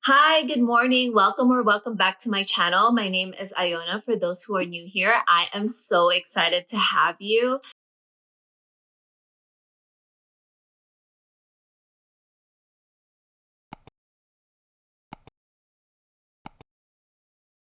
Hi, good morning. Welcome or welcome back to my channel. My name is Iona. For those who are new here, I am so excited to have you.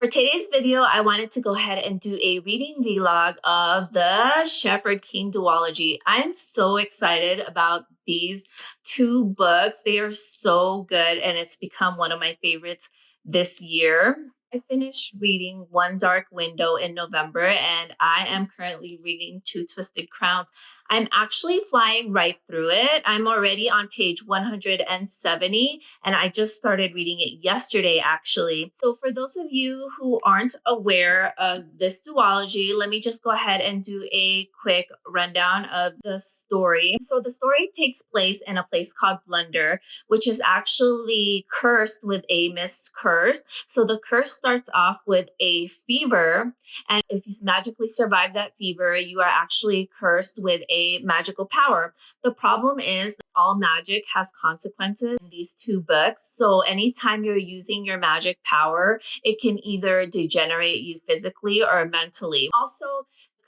For today's video, I wanted to go ahead and do a reading vlog of the Shepherd King Duology. I'm so excited about these two books. They are so good and it's become one of my favorites this year. I finished reading One Dark Window in November and I am currently reading Two Twisted Crowns. I'm actually flying right through it. I'm already on page 170 and I just started reading it yesterday actually. So for those of you who aren't aware of this duology, let me just go ahead and do a quick rundown of the story. So the story takes place in a place called Blunder, which is actually cursed with a mist curse. So the curse starts off with a fever, and if you magically survive that fever, you are actually cursed with a magical power. The problem is that all magic has consequences in these two books. So anytime you're using your magic power, it can either degenerate you physically or mentally. Also,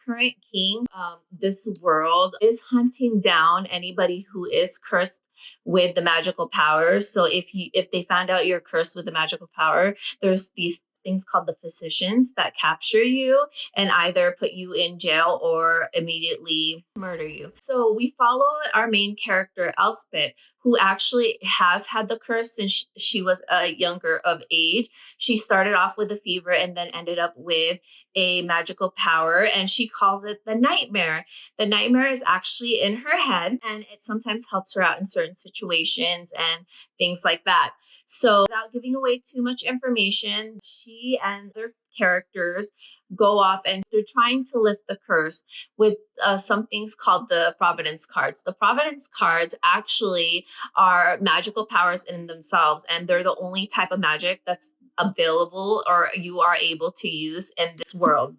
current king of this world is hunting down anybody who is cursed with the magical powers. So if they found out you're cursed with the magical power, there's these things called the physicians that capture you and either put you in jail or immediately murder you. So we follow our main character, Elspeth, who actually has had the curse since she was a younger of age. She started off with a fever and then ended up with a magical power, and she calls it the nightmare. The nightmare is actually in her head, and it sometimes helps her out in certain situations and things like that. So without giving away too much information, she and their characters go off and they're trying to lift the curse with some things called the Providence cards. The Providence cards actually are magical powers in themselves, and they're the only type of magic that's available or you are able to use in this world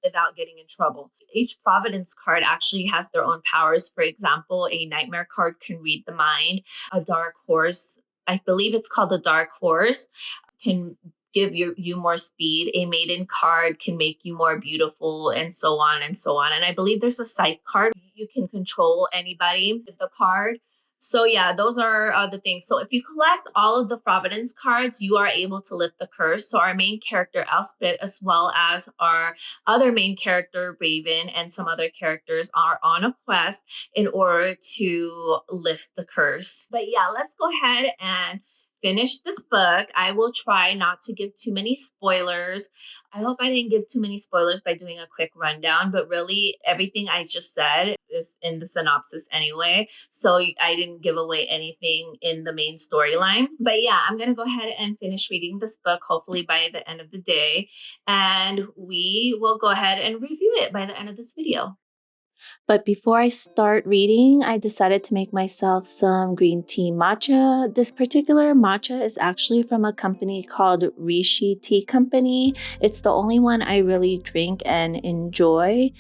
without getting in trouble. Each Providence card actually has their own powers. For example, a Nightmare card can read the mind. A Dark Horse, I believe it's called a Dark Horse, can give you more speed. A Maiden card can make you more beautiful, and so on and so on. And I believe there's a Scythe card. You can control anybody with the card. So yeah, those are the things. So if you collect all of the Providence cards, you are able to lift the curse. So our main character, Elspeth, as well as our other main character, Raven, and some other characters are on a quest in order to lift the curse. But yeah, let's go ahead and finish this book. I will try not to give too many spoilers. I hope I didn't give too many spoilers by doing a quick rundown, but really everything I just said is in the synopsis anyway. So I didn't give away anything in the main storyline. But yeah, I'm going to go ahead and finish reading this book, hopefully by the end of the day. And we will go ahead and review it by the end of this video. But before I start reading, I decided to make myself some green tea matcha. This particular matcha is actually from a company called Rishi Tea Company. It's the only one I really drink and enjoy.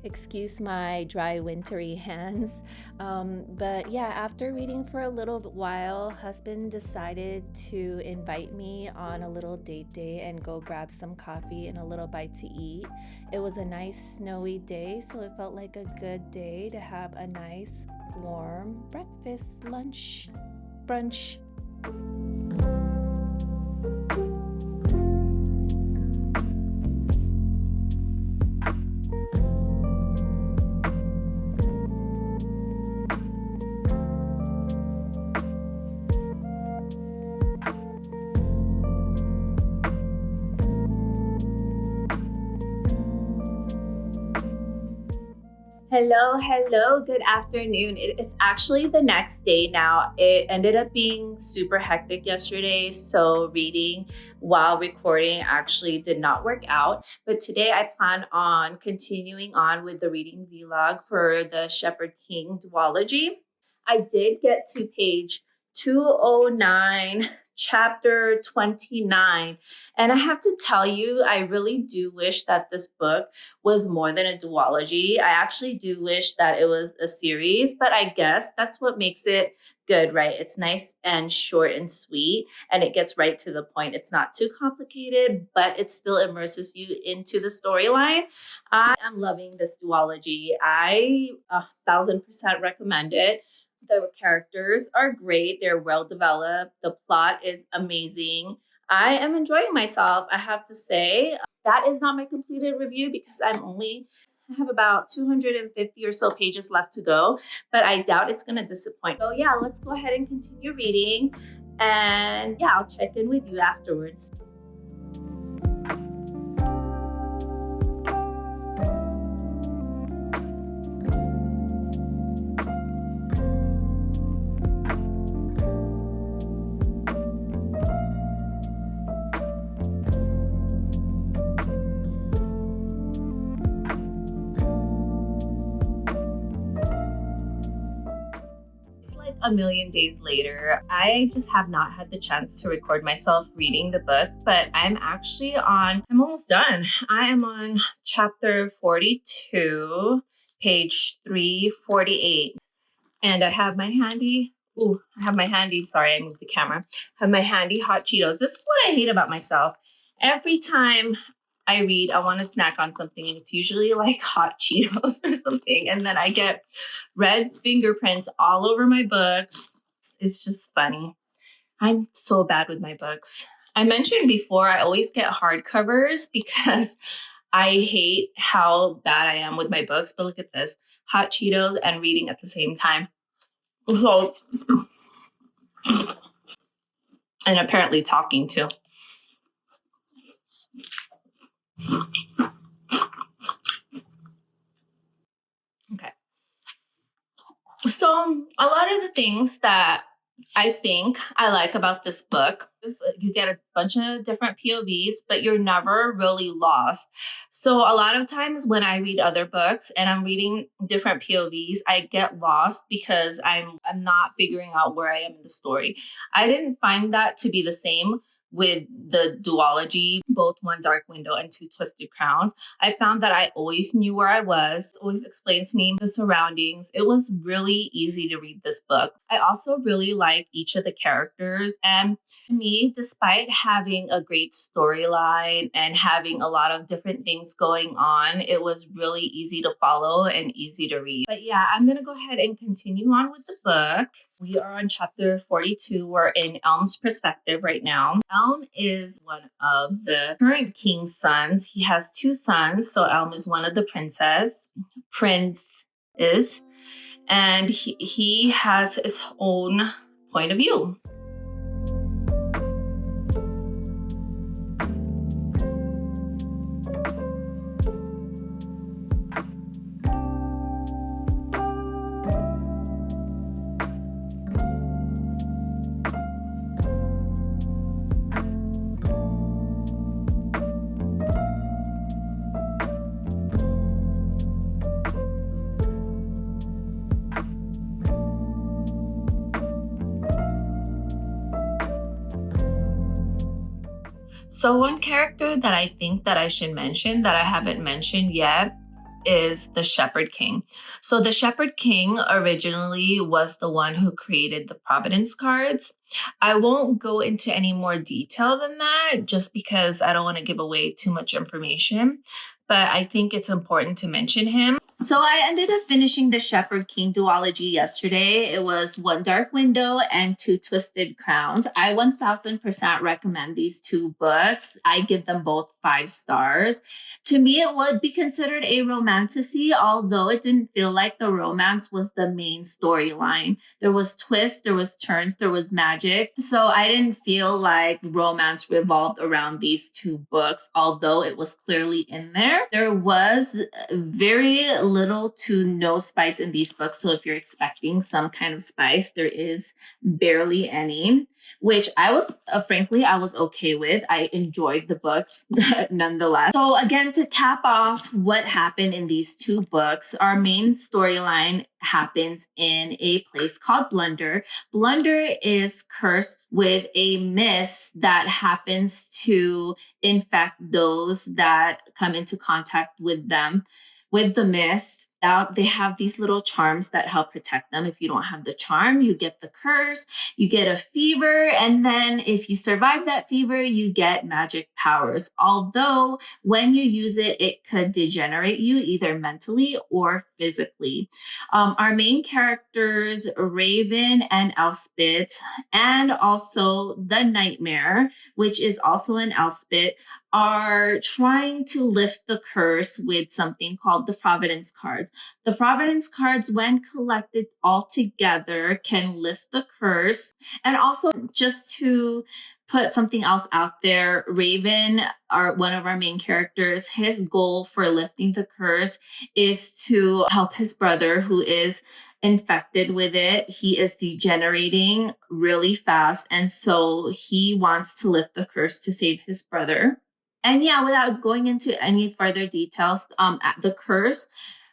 Excuse my dry wintry hands, but yeah, after reading for a little while, husband decided to invite me on a little date day and go grab some coffee and a little bite to eat. It was a nice snowy day, so it felt like a good day to have a nice warm breakfast, lunch, brunch. Hello, good afternoon. It is actually the next day now. It ended up being super hectic yesterday, so reading while recording actually did not work out. But today I plan on continuing on with the reading vlog for the Shepherd King Duology. I did get to page 209, chapter 29. And I have to tell you, I really do wish that this book was more than a duology. I actually do wish that it was a series, but I guess that's what makes it good, right? It's nice and short and sweet, and it gets right to the point. It's not too complicated, but it still immerses you into the storyline. I am loving this duology. I 1,000% recommend it. The characters are great. They're well developed. The plot is amazing. I am enjoying myself, I have to say. That is not my completed review because I have about 250 or so pages left to go, but I doubt it's going to disappoint. So yeah, let's go ahead and continue reading. And yeah, I'll check in with you afterwards. A million days later. I just have not had the chance to record myself reading the book, but I'm almost done. I am on chapter 42, page 348. And I have my handy, sorry, I moved the camera. I have my handy hot Cheetos. This is what I hate about myself. Every time I read, I want to snack on something, and it's usually like hot Cheetos or something. And then I get red fingerprints all over my books. It's just funny. I'm so bad with my books. I mentioned before, I always get hardcovers because I hate how bad I am with my books. But look at this, hot Cheetos and reading at the same time. So, and apparently talking too. Okay. So a lot of the things that I think I like about this book is you get a bunch of different POVs, but you're never really lost. So a lot of times when I read other books and I'm reading different POVs, I get lost because I'm not figuring out where I am in the story. I didn't find that to be the same with the duology, both One Dark Window and Two Twisted Crowns. I found that I always knew where I was, always explained to me the surroundings. It was really easy to read this book. I also really like each of the characters. And to me, despite having a great storyline and having a lot of different things going on, it was really easy to follow and easy to read. But yeah, I'm going to go ahead and continue on with the book. We are on chapter 42. We're in Elm's perspective right now. Elm is one of the current king's sons. He has two sons. So Elm is one of the princes, and he has his own point of view. So one character that I think that I should mention that I haven't mentioned yet is the Shepherd King. So the Shepherd King originally was the one who created the Providence cards. I won't go into any more detail than that just because I don't want to give away too much information, but I think it's important to mention him. So I ended up finishing the Shepherd King Duology yesterday. It was One Dark Window and Two Twisted Crowns. I 1000% recommend these two books. I give them both 5 stars. To me, it would be considered a romantasy, although it didn't feel like the romance was the main storyline. There was twists, there was turns, there was magic. So I didn't feel like romance revolved around these two books, although it was clearly in there. There was very little to no spice in these books. So if you're expecting some kind of spice, there is barely any, which I was, frankly, I was okay with. I enjoyed the books nonetheless. So again, to cap off what happened in these two books, our main storyline happens in a place called Blunder. Blunder is cursed with a mist that happens to infect those that come into contact with them with the mist. Now they have these little charms that help protect them. If you don't have the charm, you get the curse, you get a fever, and then if you survive that fever, you get magic powers. Although when you use it, it could degenerate you either mentally or physically. Our main characters, Raven and Elspeth, and also the Nightmare, which is also an Elspeth, are trying to lift the curse with something called the Providence cards. The Providence cards, when collected all together, can lift the curse. And also, just to put something else out there, Raven, one of our main characters, his goal for lifting the curse is to help his brother who is infected with it. He is degenerating really fast. And so he wants to lift the curse to save his brother. And yeah, without going into any further details, the curse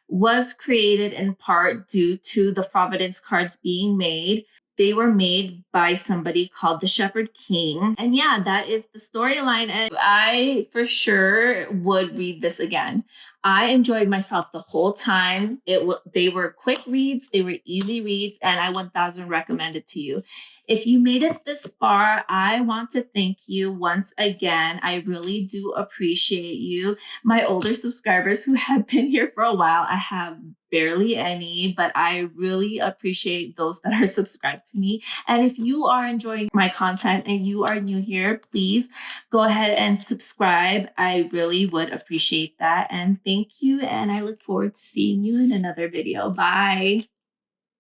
was created in part due to the Providence cards being made. They were made by somebody called the Shepherd King. And yeah, that is the storyline. And I for sure would read this again. I enjoyed myself the whole time. They were quick reads, they were easy reads, and I 1000 recommend it to you. If you made it this far, I want to thank you once again. I really do appreciate you. My older subscribers who have been here for a while, I have barely any, but I really appreciate those that are subscribed to me. And if you are enjoying my content and you are new here, please go ahead and subscribe. I really would appreciate that. And thank you. And I look forward to seeing you in another video. Bye.